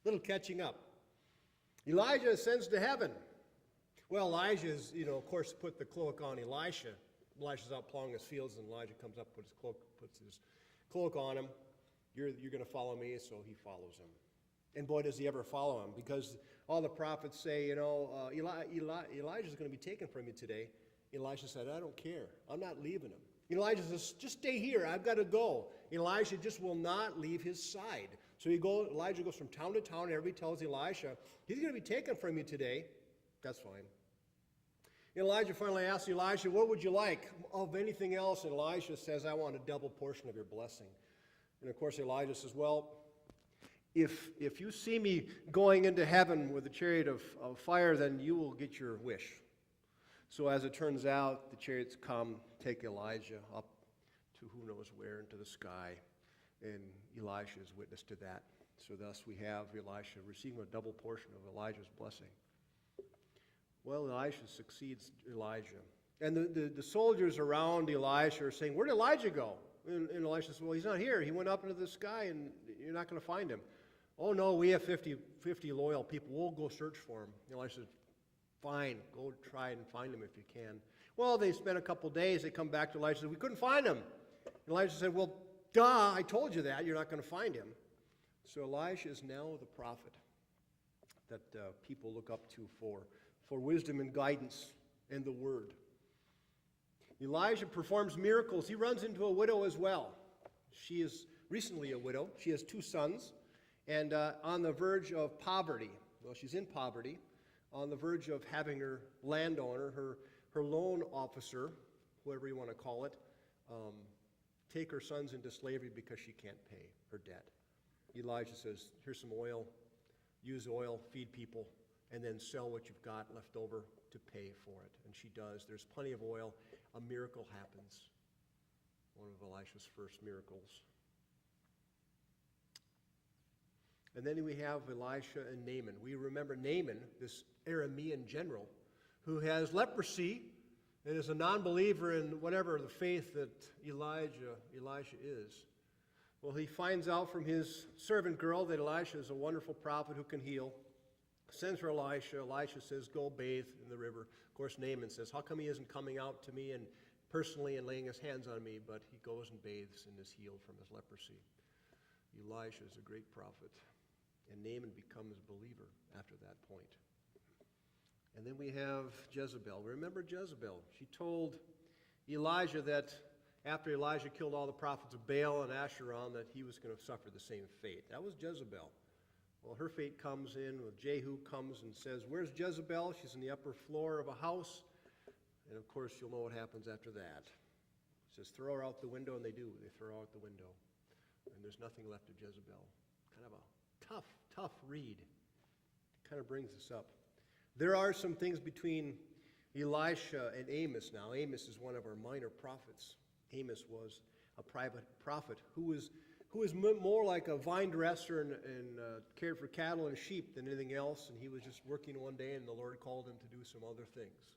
Little catching up. Elijah ascends to heaven. Well, Elijah's, of course, put the cloak on Elisha. Elisha's out plowing his fields, and Elijah comes up, puts his cloak on him. You're going to follow me, so he follows him. And boy, does he ever follow him, because all the prophets say, Elijah's going to be taken from you today. Elisha said, I don't care. I'm not leaving him. Elijah says, just stay here. I've got to go. Elisha just will not leave his side. So Elijah goes from town to town, and everybody tells Elisha, he's going to be taken from you today. That's fine. Elijah finally asks Elisha, what would you like of anything else? And Elisha says, I want a double portion of your blessing. And of course Elijah says, well, if you see me going into heaven with a chariot of fire, then you will get your wish. So as it turns out, the chariots come, take Elijah up to who knows where, into the sky. And Elisha is witness to that. So thus we have Elisha receiving a double portion of Elijah's blessing. Well, Elisha succeeds Elijah. And the soldiers around Elisha are saying, where did Elijah go? And Elisha says, well, he's not here. He went up into the sky, and you're not going to find him. Oh, no, we have 50 loyal people. We'll go search for him. Elisha says, fine, go try and find him if you can. Well, they spent a couple days. They come back to Elisha and say, we couldn't find him. And Elisha said, well, duh, I told you that. You're not going to find him. So Elisha is now the prophet that people look up to for wisdom and guidance and the word. Elijah performs miracles. He runs into a widow as well. She is recently a widow. She has 2 sons and on the verge of poverty. Well, she's in poverty, on the verge of having her landowner, her loan officer, whatever you want to call it, take her sons into slavery because she can't pay her debt. Elijah says, here's some oil, use oil, feed people, and then sell what you've got left over to pay for it. And she does. There's plenty of oil. A miracle happens. One of Elisha's first miracles. And then we have Elisha and Naaman. We remember Naaman, this Aramean general, who has leprosy and is a non-believer in whatever the faith that Elisha is. Well, he finds out from his servant girl that Elisha is a wonderful prophet who can heal. Sends for Elisha. Elisha says, go bathe in the river. Of course, Naaman says, how come he isn't coming out to me and personally and laying his hands on me? But he goes and bathes and is healed from his leprosy. Elisha is a great prophet. And Naaman becomes a believer after that point. And then we have Jezebel. Remember Jezebel? She told Elijah that after Elijah killed all the prophets of Baal and Asherah, that he was going to suffer the same fate. That was Jezebel. Well, her fate comes in when Jehu comes and says, where's Jezebel? She's in the upper floor of a house. And of course, you'll know what happens after that. He says, throw her out the window, and they do. They throw her out the window. And there's nothing left of Jezebel. Kind of a tough read. Kind of brings us up. There are some things between Elisha and Amos now. Amos is one of our minor prophets. Amos was a private prophet who was more like a vine dresser and cared for cattle and sheep than anything else. And he was just working one day, and the Lord called him to do some other things.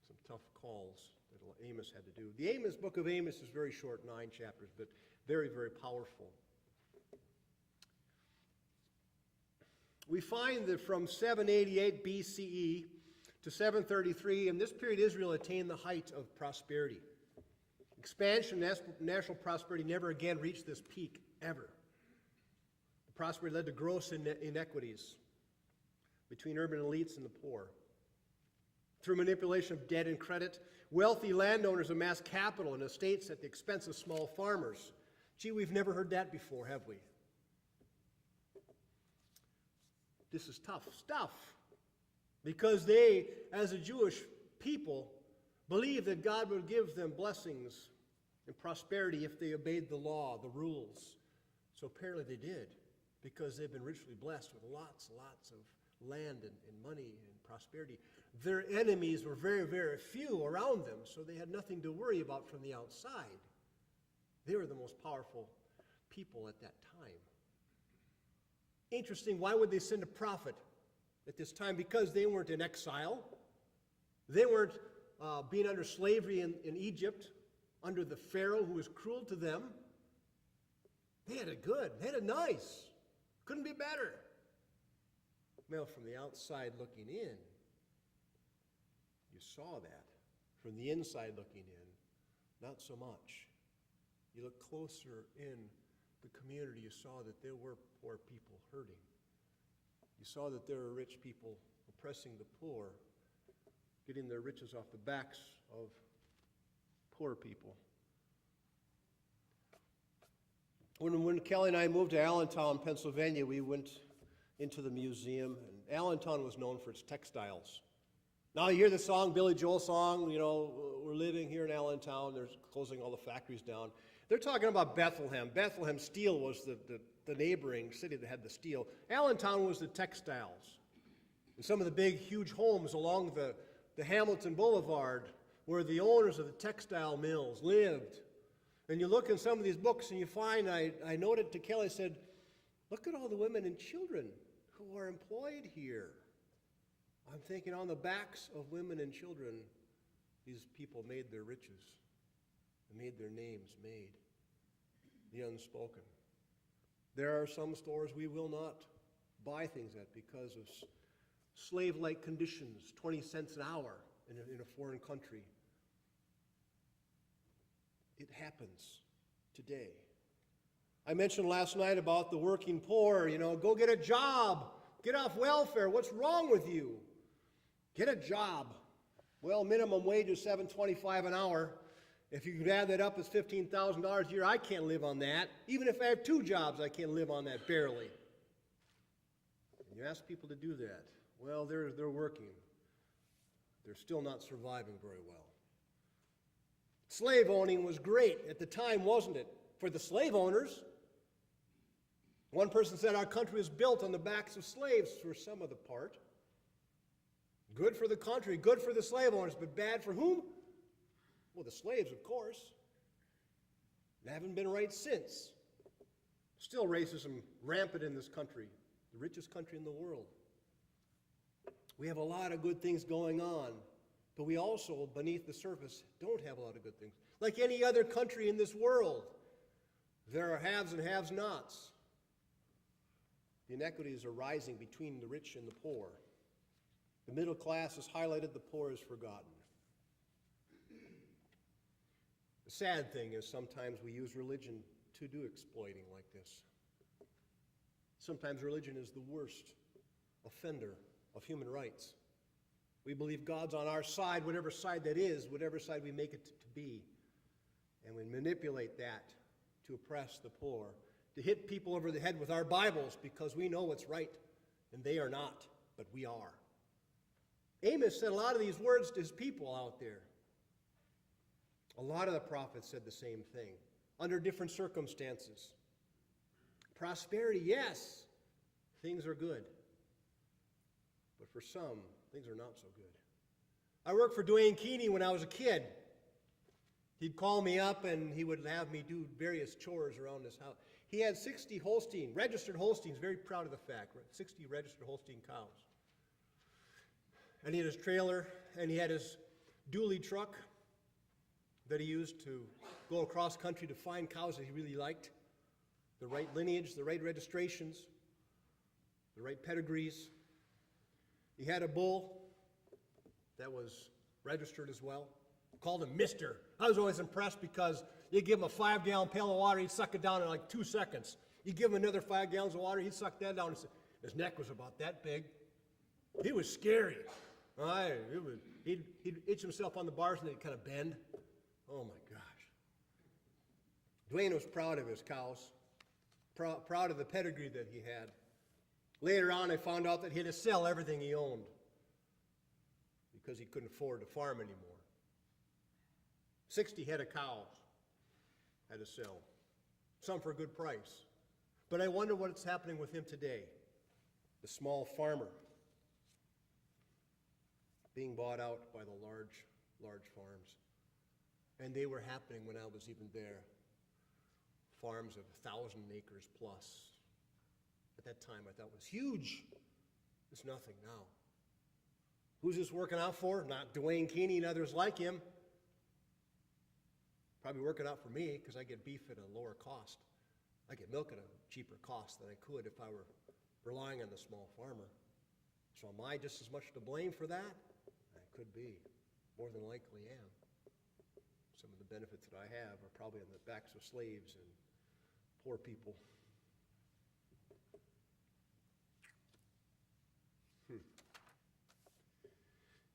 Some tough calls that Amos had to do. The book of Amos is very short, 9 chapters, but very, very powerful. We find that from 788 BCE to 733, in this period, Israel attained the height of prosperity. Expansion, national prosperity never again reached this peak, ever. The prosperity led to gross inequities between urban elites and the poor. Through manipulation of debt and credit, wealthy landowners amassed capital and estates at the expense of small farmers. Gee, we've never heard that before, have we? This is tough stuff, because they, as a Jewish people, believed that God would give them blessings and prosperity if they obeyed the law, the rules. So apparently they did, because they've been richly blessed with lots of land and money and prosperity. Their enemies were very, very few around them, so they had nothing to worry about from the outside. They were the most powerful people at that time. Interesting, why would they send a prophet at this time? Because they weren't in exile. They weren't being under slavery in Egypt, under the Pharaoh who was cruel to them. They had it good. They had it nice. Couldn't be better. Well, from the outside looking in, you saw that. From the inside looking in, not so much. You look closer in the community, you saw that there were poor people hurting. You saw that there were rich people oppressing the poor, getting their riches off the backs of poor people. When Kelly and I moved to Allentown, Pennsylvania, we went into the museum, and Allentown was known for its textiles. Now you hear the song, Billy Joel song, we're living here in Allentown, they're closing all the factories down. They're talking about Bethlehem. Bethlehem steel was the neighboring city that had the steel. Allentown was the textiles. And some of the big, huge homes along the Hamilton Boulevard where the owners of the textile mills lived. And you look in some of these books and you find, I noted to Kelly, I said, look at all the women and children who are employed here. I'm thinking on the backs of women and children, these people made their riches and made their names made. The unspoken. There are some stores we will not buy things at because of slave-like conditions, 20 cents an hour in a foreign country. It happens today. I mentioned last night about the working poor, go get a job, get off welfare, what's wrong with you? Get a job. Well, minimum wage is $7.25 an hour. If you could add that up, it's $15,000 a year. I can't live on that. Even if I have 2 jobs, I can't live on that, barely. And you ask people to do that. Well, they're working. They're still not surviving very well. Slave owning was great at the time, wasn't it? For the slave owners. One person said our country was built on the backs of slaves for some of the part. Good for the country, good for the slave owners, but bad for whom? Well, the slaves, of course. They haven't been right since. Still racism rampant in this country, the richest country in the world. We have a lot of good things going on, but we also, beneath the surface, don't have a lot of good things. Like any other country in this world, there are haves and have-nots. The inequities are rising between the rich and the poor. The middle class is highlighted, the poor is forgotten. The sad thing is sometimes we use religion to do exploiting like this. Sometimes religion is the worst offender of human rights. We believe God's on our side, whatever side that is, whatever side we make it to be. And we manipulate that to oppress the poor, to hit people over the head with our Bibles because we know what's right, and they are not, but we are. Amos said a lot of these words to his people out there. A lot of the prophets said the same thing, under different circumstances. Prosperity, yes, things are good. But for some, things are not so good. I worked for Dwayne Keeney when I was a kid. He'd call me up and he would have me do various chores around his house. He had 60 Holstein, registered Holsteins, very proud of the fact, 60 registered Holstein cows. And he had his trailer and he had his dually truck that he used to go across country to find cows that he really liked. The right lineage, the right registrations, the right pedigrees. He had a bull that was registered as well. Called him Mister. I was always impressed because you give him a 5-gallon pail of water, he'd suck it down in like 2 seconds. You give him another 5 gallons of water, he'd suck that down. His neck was about that big. He was scary. He'd itch himself on the bars and they'd kind of bend. Oh my gosh. Dwayne was proud of his cows, proud of the pedigree that he had. Later on, I found out that he had to sell everything he owned because he couldn't afford to farm anymore. 60 head of cows had to sell, some for a good price. But I wonder what's happening with him today, the small farmer being bought out by the large farms. And they were happening when I was even there. Farms of 1,000 acres plus. At that time, I thought was huge. It's nothing now. Who's this working out for? Not Dwayne Keeney and others like him. Probably working out for me because I get beef at a lower cost. I get milk at a cheaper cost than I could if I were relying on the small farmer. So am I just as much to blame for that? I could be. More than likely am. Some of the benefits that I have are probably on the backs of slaves and poor people.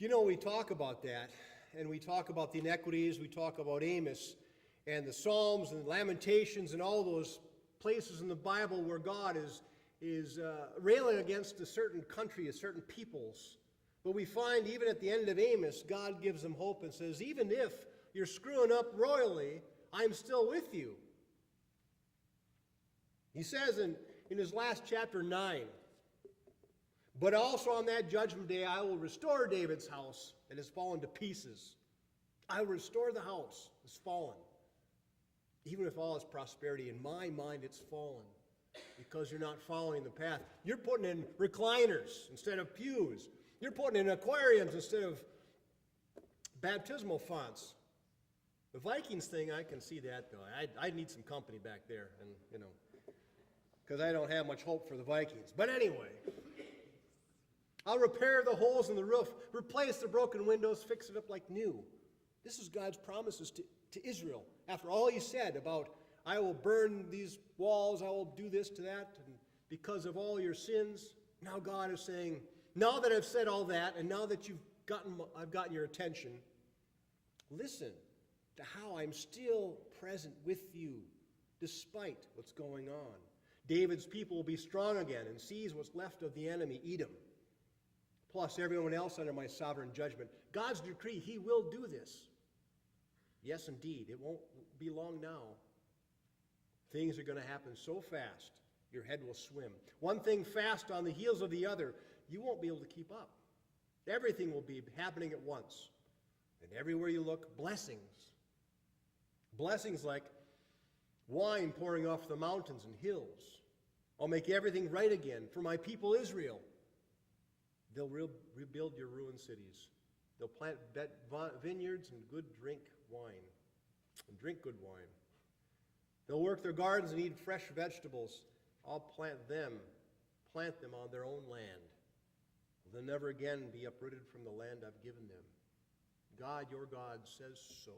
You know, we talk about that, and we talk about the inequities, we talk about Amos, and the Psalms and the Lamentations and all those places in the Bible where God is railing against a certain country, a certain peoples. But we find even at the end of Amos, God gives them hope and says, even if you're screwing up royally, I'm still with you. He says in his last chapter 9, but also on that judgment day I will restore David's house that has fallen to pieces. I will restore the house that's fallen. Even with all its prosperity, in my mind it's fallen because you're not following the path. You're putting in recliners instead of pews. You're putting in aquariums instead of baptismal fonts. The Vikings thing, I can see that though. I'd need some company back there, and because I don't have much hope for the Vikings. But anyway, I'll repair the holes in the roof, replace the broken windows, fix it up like new. This is God's promises to Israel. After all he said about, I will burn these walls, I will do this to that, and because of all your sins, now God is saying, now that I've said all that, and now that I've gotten your attention, listen to how I'm still present with you, despite what's going on. David's people will be strong again and seize what's left of the enemy, Edom, plus everyone else under my sovereign judgment. God's decree, he will do this. Yes, indeed, it won't be long now. Things are going to happen so fast, your head will swim. One thing fast on the heels of the other, you won't be able to keep up. Everything will be happening at once. And everywhere you look, blessings. Blessings like wine pouring off the mountains and hills. I'll make everything right again for my people Israel. They'll rebuild your ruined cities. They'll plant vineyards and drink good wine. They'll work their gardens and eat fresh vegetables. I'll plant them on their own land. They'll never again be uprooted from the land I've given them. God, your God, says so.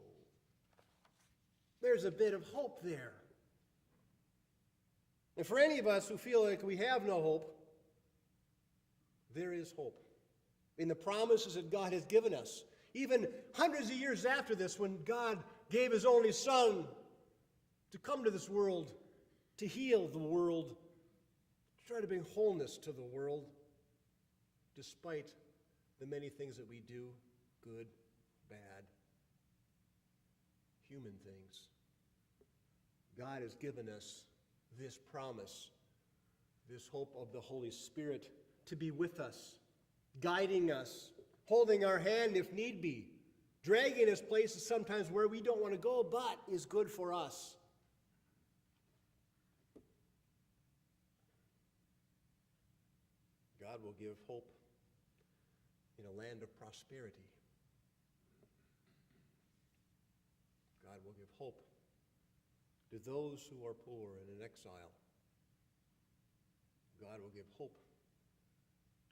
There's a bit of hope there. And for any of us who feel like we have no hope, there is hope in the promises that God has given us. Even hundreds of years after this, when God gave his only Son to come to this world, to heal the world, to try to bring wholeness to the world, despite the many things that we do, good, bad, human things. God has given us this promise, this hope of the Holy Spirit to be with us, guiding us, holding our hand if need be, dragging us places sometimes where we don't want to go, but is good for us. God will give hope in a land of prosperity. God will give hope to those who are poor and in exile. God will give hope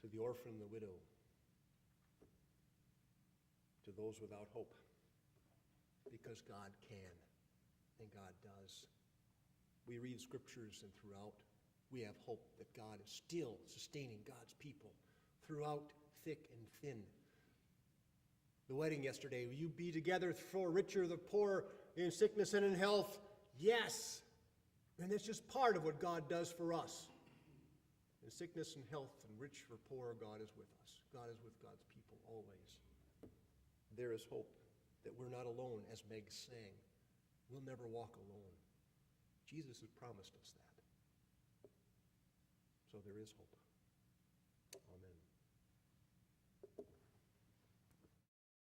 to the orphan and the widow, to those without hope, because God can and God does. We read scriptures and throughout we have hope that God is still sustaining God's people throughout thick and thin. The wedding yesterday, will you be together for richer, the poor, in sickness and in health? Yes. And it's just part of what God does for us. In sickness and health and rich or poor, God is with us. God is with God's people always. There is hope that we're not alone, as Meg sang. We'll never walk alone. Jesus has promised us that. So there is hope. Amen.